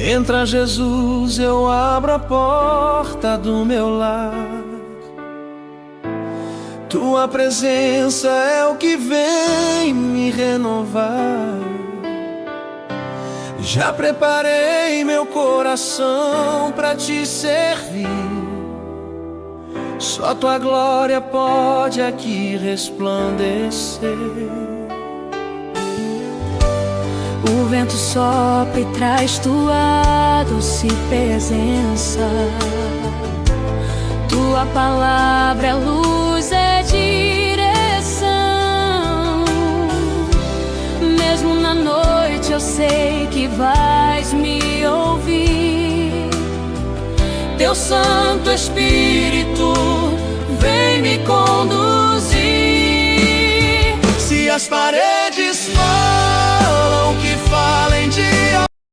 Entra Jesus, eu abro a porta do meu lar. Tua presença é o que vem me renovar. Já preparei meu coração pra te servir. Só tua glória pode aqui resplandecer. O vento sopra e traz tua doce presença. Tua palavra é luz, é direção. Mesmo na noite eu sei que vais me ouvir. Teu Santo Espírito vem me conduzir. Se as paredes falam